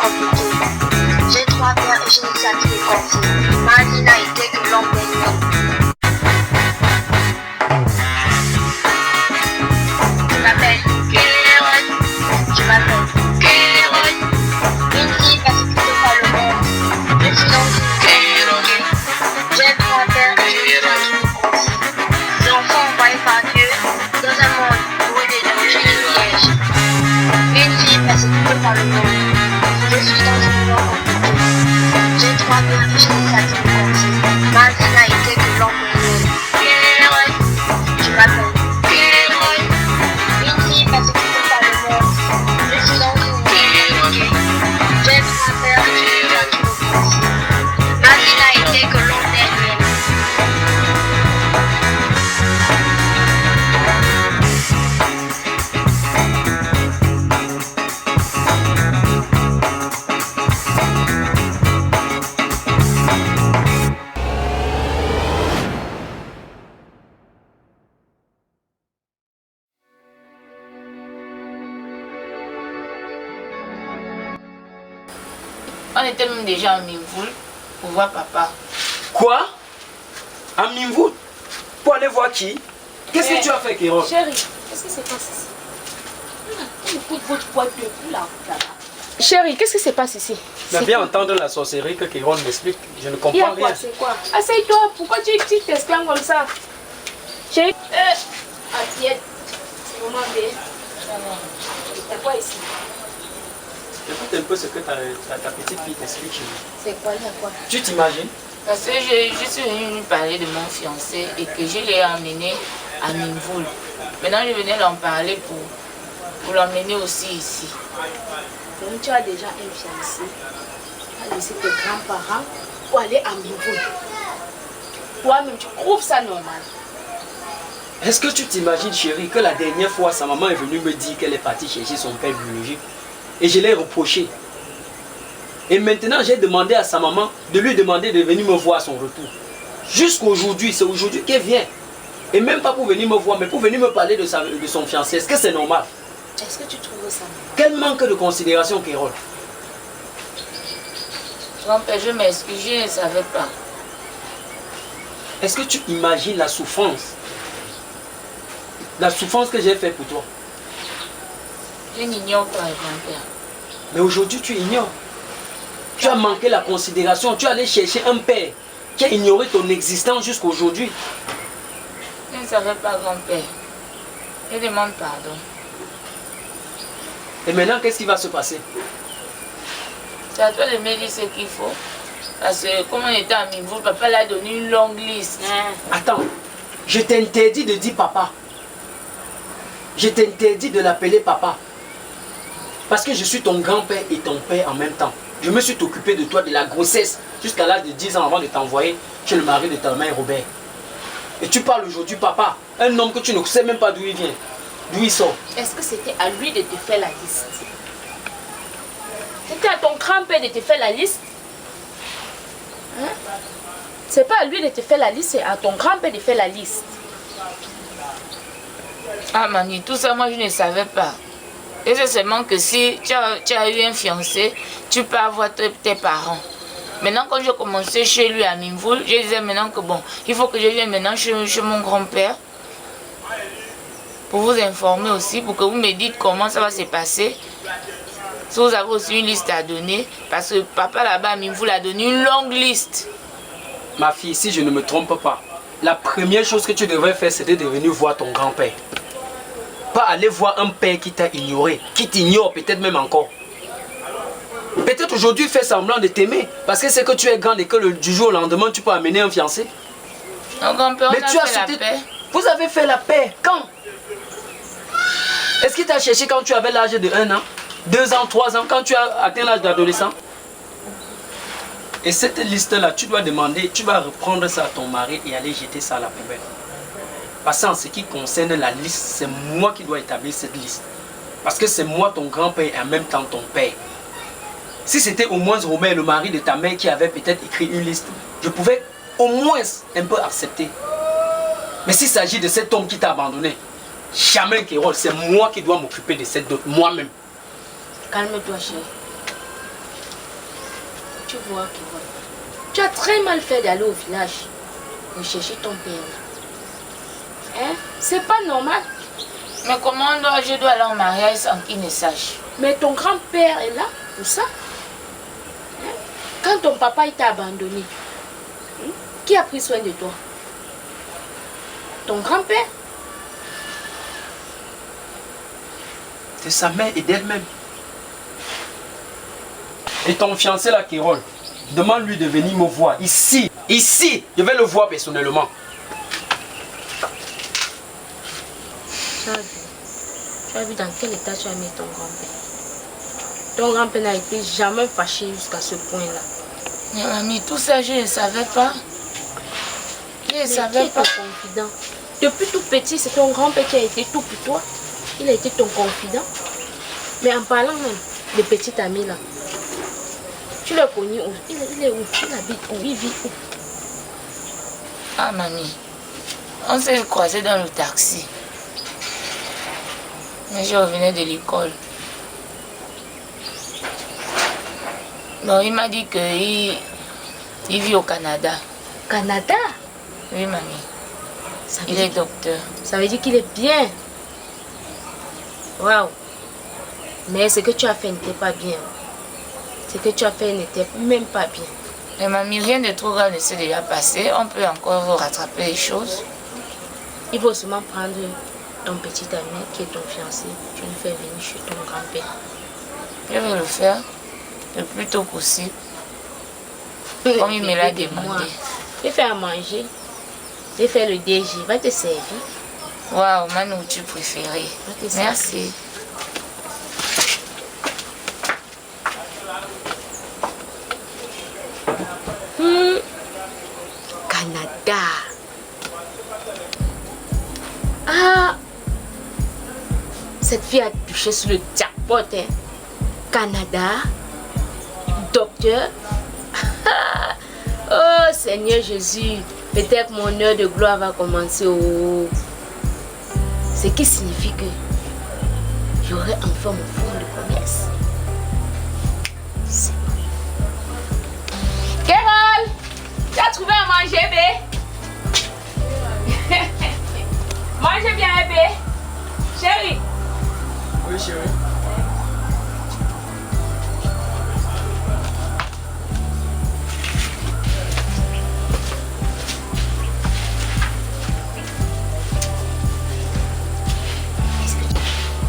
compliqué. J'ai 3 pères et je ne sais à qui les confier. Ma vie n'a été que l'ombre des nuits. Je m'appelle Kéron. Je m'appelle Kéron. Une fille persécutée par le monde. Je suis dans une Kéron. J'ai 3 pères et je ne sais à qui les confier. Les enfants envoyés par Dieu dans un monde doué de dangers et de pièges. Une fille persécutée par le monde. Je suis dans une voie compliquée. J'ai 3 pères et je ne sais à qui les confier. Ma vie n'a été que l'ombre des nuits. Je m'appelle Kéron. Une fille persécutée par le monde. Je suis dans une voie compliquée. J'ai 3 pères et je ne sais à qui les confier. Ma vie n'a été que l'ombre des nuits. On était même déjà à Minvoul pour voir papa. Quoi? À Minvoul? Pour aller voir qui? Qu'est-ce que tu as fait, Kéron? Chérie, qu'est-ce que c'est passé ici? On écoute votre poids depuis là. Chérie, qu'est-ce qui se passe ici? Je viens entendre la sorcellerie que Kéron m'explique. Je ne comprends rien. C'est quoi? Assieds-toi, pourquoi tu t'exclames comme ça? Chérie, assiette. C'est vraiment bien. T'as quoi ici? Écoute un peu ce que ta petite fille t'explique. C'est quoi, il y a quoi? Tu t'imagines? Parce que je suis venue lui parler de mon fiancé et que je l'ai emmené à Minvoul. Maintenant, je venais l'en parler pour l'emmener aussi ici. Donc, tu as déjà un fiancé. Tu as laissé tes grands-parents pour aller à Minvoul. Toi-même, tu trouves ça normal? Est-ce que tu t'imagines, chérie, que la dernière fois, sa maman est venue me dire qu'elle est partie chercher son père biologique et je l'ai reproché. Et maintenant, j'ai demandé à sa maman de lui demander de venir me voir à son retour. Jusqu'aujourd'hui, c'est aujourd'hui qu'elle vient. Et même pas pour venir me voir, mais pour venir me parler de son fiancé. Est-ce que c'est normal? Est-ce que tu trouves ça normal? Quel manque de considération, Kéron. Grand-père, je m'excuse, je ne savais pas. Est-ce que tu imagines la souffrance? La souffrance que j'ai faite pour toi. Je n'ignore pas, grand-père. Mais aujourd'hui, tu ignores. Tu as manqué la considération. Tu es allé chercher un père qui a ignoré ton existence jusqu'à aujourd'hui. Je ne savais pas, grand-père. Je demande pardon. Et maintenant, qu'est-ce qui va se passer? C'est à toi de me dire ce qu'il faut. Parce que comme on était à Minvoul, papa l'a donné une longue liste. Attends, je t'interdis de dire papa. Je t'interdis de l'appeler papa. Parce que je suis ton grand-père et ton père en même temps. Je me suis occupé de toi de la grossesse jusqu'à l'âge de 10 ans avant de t'envoyer chez le mari de ta mère Robert. Et tu parles aujourd'hui papa, un homme que tu ne sais même pas d'où il vient, d'où il sort. Est-ce que c'était à lui de te faire la liste? C'était à ton grand-père de te faire la liste? Hein? C'est pas à lui de te faire la liste, c'est à ton grand-père de faire la liste. Ah mamie, tout ça moi je ne savais pas. Et c'est seulement que si tu as eu un fiancé, tu peux avoir tes parents. Maintenant quand je commençais chez lui à Minvoul, je disais maintenant que bon, il faut que je vienne maintenant chez mon grand-père. Pour vous informer aussi, pour que vous me dites comment ça va se passer. Si vous avez aussi une liste à donner, parce que papa là-bas à Minvoul a donné une longue liste. Ma fille, si je ne me trompe pas, la première chose que tu devrais faire, c'était de venir voir ton grand-père. Pas aller voir un père qui t'a ignoré, qui t'ignore peut-être même encore. Peut-être aujourd'hui fait semblant de t'aimer, parce que c'est que tu es grande et que du jour au lendemain, tu peux amener un fiancé. Non, grand-père, on a fait la paix. Vous avez fait la paix, quand? Est-ce qu'il t'a cherché quand tu avais l'âge de 1 an, 2 ans, 3 ans, quand tu as atteint l'âge d'adolescent? Et cette liste-là, tu dois demander, tu vas reprendre ça à ton mari et aller jeter ça à la poubelle. Parce qu'en ce qui concerne la liste, c'est moi qui dois établir cette liste. Parce que c'est moi ton grand-père et en même temps ton père. Si c'était au moins Robert, le mari de ta mère, qui avait peut-être écrit une liste, je pouvais au moins un peu accepter. Mais s'il s'agit de cet homme qui t'a abandonné, jamais Kéron, c'est moi qui dois m'occuper de cette dot, moi-même. Calme-toi, chérie. tu vois, Kéron, tu as très mal fait d'aller au village rechercher ton père. Hein? C'est pas normal. Mais comment je dois aller en mariage sans qu'il ne sache? Mais ton grand-père est là pour ça. Hein? Quand ton papa t'a abandonné, qui a pris soin de toi? Ton grand-père? De sa mère et d'elle-même. Et ton fiancé là, Kérol, demande-lui de venir me voir ici. Ici, je vais le voir personnellement. Tu as vu dans quel état tu as mis ton grand-père? Ton grand-père n'a été jamais fâché jusqu'à ce point-là. Mais mamie, tout ça, je ne savais pas. Je ne savais pas. Ton confident. Depuis tout petit, c'est ton grand-père qui a été tout pour toi. Il a été ton confident. Mais en parlant même de petit ami là, tu l'as connu où? Il est où? Il habite où? Il vit où? Ah mamie, on s'est croisés dans le taxi. Mais je revenais de l'école. Bon, il m'a dit qu'il vit au Canada. Canada? Oui, mamie. Il est docteur. Ça veut dire qu'il est bien. Waouh. Mais ce que tu as fait n'était pas bien. Ce que tu as fait n'était même pas bien. Mais mamie, rien de trop grave ne s'est déjà passé. On peut encore rattraper les choses. Il faut seulement prendre ton petit ami qui est ton fiancé. Tu le fais venir chez ton grand-père. Je vais le faire le plus tôt possible. Comme il me l'a demandé. Je vais faire à manger. Je vais faire le DG. Il va te servir. Waouh, ma nourriture préférée. Merci. Canada. Ah, cette fille a touché sur le jackpot. Hein. Canada, docteur. Oh Seigneur Jésus, peut-être mon heure de gloire va commencer. Oh. Ce qui signifie que j'aurai enfin mon fonds de commerce. C'est bon. Carole, tu as trouvé à manger, bé? Mangez bien, bé. Chérie. Oui, chérie.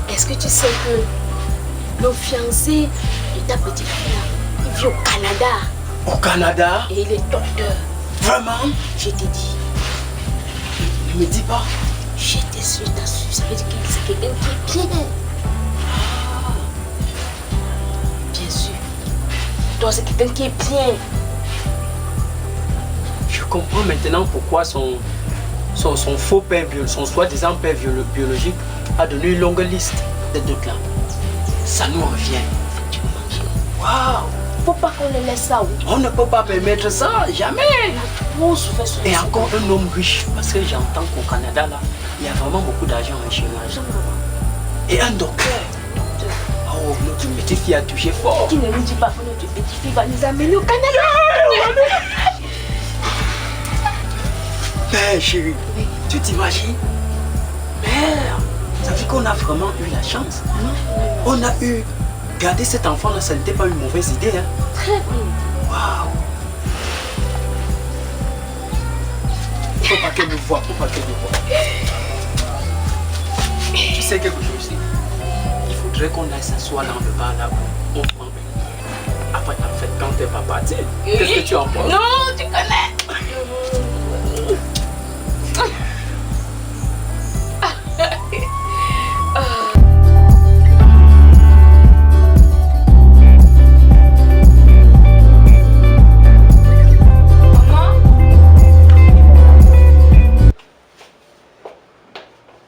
Est-ce que tu sais que le fiancé de ta petite fille, il vit au Canada? Au Canada? Et il est docteur. Vraiment? Je t'ai dit. Ne me dis pas. J'étais sûre, t'as su. Ça veut dire que c'est quelqu'un qui est bien. Bien sûr. Toi, c'est quelqu'un qui est bien. Je comprends maintenant pourquoi son faux père, son soi-disant père biologique a donné une longue liste de doutes là. Ça nous revient. Waouh! Faut pas qu'on le laisse ça. Oui. On ne peut pas permettre ça, jamais. Et encore un homme riche, parce que j'entends qu'au Canada là, il y a vraiment beaucoup d'argent en chômage. Et un docteur. Oh, notre petite fille a touché fort. Tu ne nous dis pas que notre petite fille va nous amener au Canada. Mais chérie, tu t'imagines? Merde, ça fait qu'on a vraiment eu la chance. On a eu... Garder cet enfant là, ça n'était pas une mauvaise idée. Hein? Très bien. Waouh! Faut pas qu'elle me voie, faut pas qu'elle me voie. Tu sais quelque chose? Il faudrait qu'on aille s'asseoir dans le bar là où on prend. Après, en fait, quand elle va partir, qu'est-ce que tu en penses? Non, tu connais.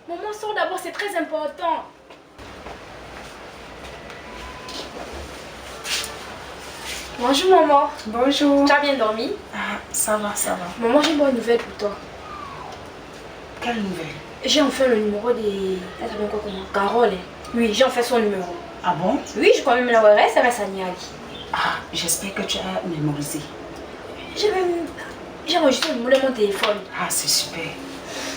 Maman, sors d'abord, c'est très important. Bonjour maman. Bonjour. Tu as bien dormi? Ah, ça va, ça va. Maman, j'ai une bonne nouvelle pour toi. Quelle nouvelle? J'ai enfin le numéro des... Elle s'appelle quoi comment? Carole. Oui, j'ai enfin son numéro. Ah bon? Oui, je crois même la voir, elle s'appelle Saniali. Ah, j'espère que tu as mémorisé. J'ai enregistré le numéro de mon téléphone. Ah, c'est super.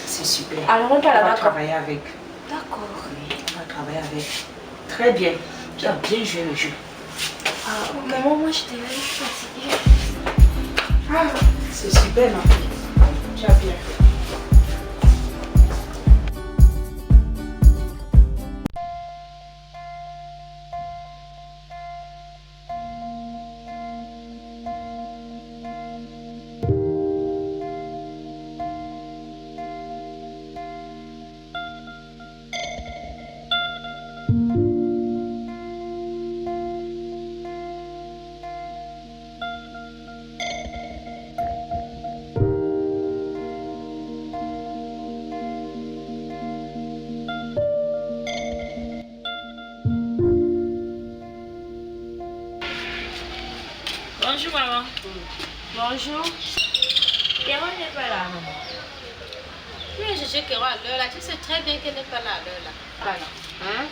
C'est super. Alors on parle On va là-bas. travailler avec. D'accord. Oui, on va travailler avec. Très bien. Tu as bien joué le jeu. Ah, maman, moi j'étais là, je suis fatiguée. Ah, c'est super, ma fille. Tu as bien fait. Bonjour maman. Bonjour. Kéron n'est pas là, maman. Tu viens chercher Kéro à l'heure là, tu sais très bien qu'elle n'est pas là à l'heure là. Voilà. Hein?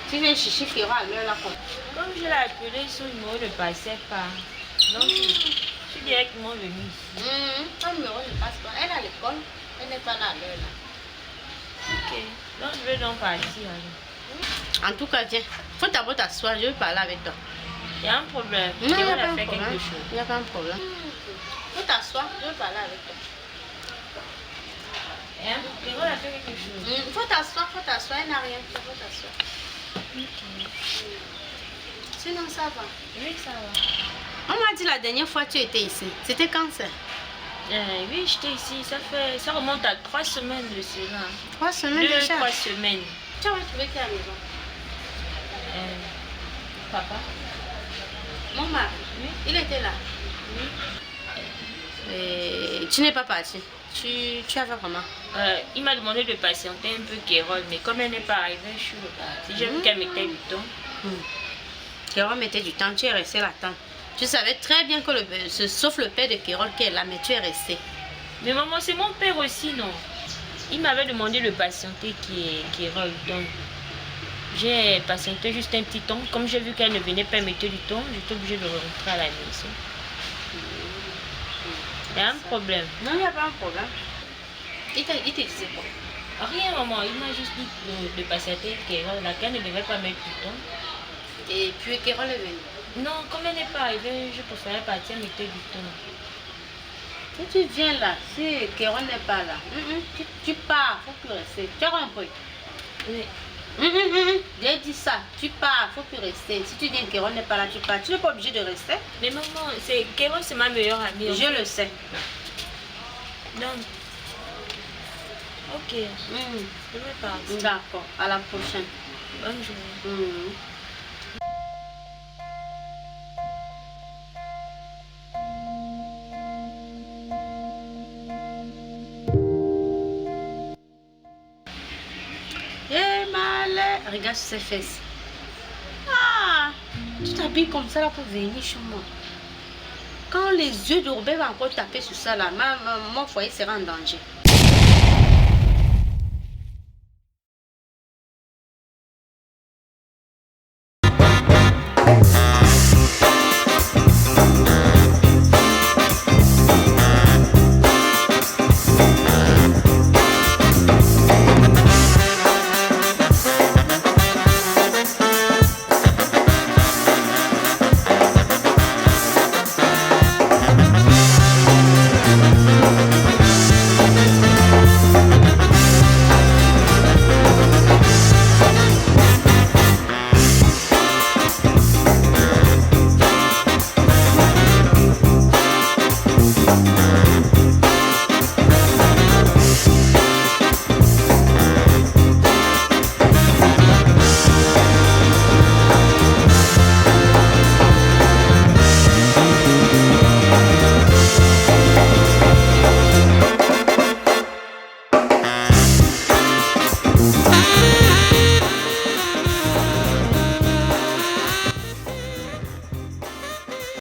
Tu viens chercher Kéro à l'heure là Comme je l'ai appelé, son numéro ne passait pas. Donc, je suis directement venue ici. Ton numéro ne passe pas. Elle est à l'école, elle n'est pas là à l'heure là. Ok. Donc, je vais donc partir. Alors. En tout cas, tiens, faut d'abord t'asseoir, je vais parler avec toi. Il y a un problème. Non, il n'y a Kéron pas a un fait problème. quelque chose. Il n'y a pas un problème. Faut t'asseoir, je vais parler avec toi. Hein? Kéron a fait quelque chose. Faut t'asseoir, elle n'a rien fait, faut t'asseoir. Sinon, ça va. Oui, ça va. On m'a dit la dernière fois que tu étais ici. C'était quand ça? Oui, j'étais ici. Ça remonte à 3 semaines de cela. 3 semaines 2, déjà. 3 semaines. Tu avais trouvé qui à la maison? Papa? Mon mari. Oui. Il était là. Oui. Et tu n'es pas parti. Tu avais comment? Il m'a demandé de patienter un peu Kéron, mais comme elle n'est pas arrivée, je suis repartie. J'ai vu qu'elle mettait du temps. Kéron mettait du temps, tu es resté là-dedans. Tu savais très bien que sauf le père de Kéron qui est là, mais tu es resté. Mais maman, c'est mon père aussi, non? Il m'avait demandé de patienter Kéron, donc j'ai patienté juste un petit temps. Comme j'ai vu qu'elle ne venait pas mettre du temps, j'étais obligée de rentrer à la maison. Il y a un problème. Non, il n'y a pas un problème. Il te disait quoi? Rien, maman. Il m'a juste dit de patienter Kéron, laquelle ne devait pas mettre du temps. Et puis Kéron est venu. Non, comme elle n'est pas arrivée, je préférais partir mettre du temps. Si tu viens là, si Kéron n'est pas là, tu pars, il faut plus rester. Tu as compris? Oui. J'ai dit ça, tu pars, il faut plus rester. Si tu dis que Kéron n'est pas là, tu pars. Tu n'es pas obligé de rester. Mais maman, Kéron, c'est ma meilleure amie. Je le sais. Donc, ok. Je vais partir. D'accord, à la prochaine. Bonne journée. Regarde ses fesses. Ah, tu t'habilles comme ça là pour venir chez moi. Quand les yeux de Robert vont encore taper sur ça là, mon foyer sera en danger.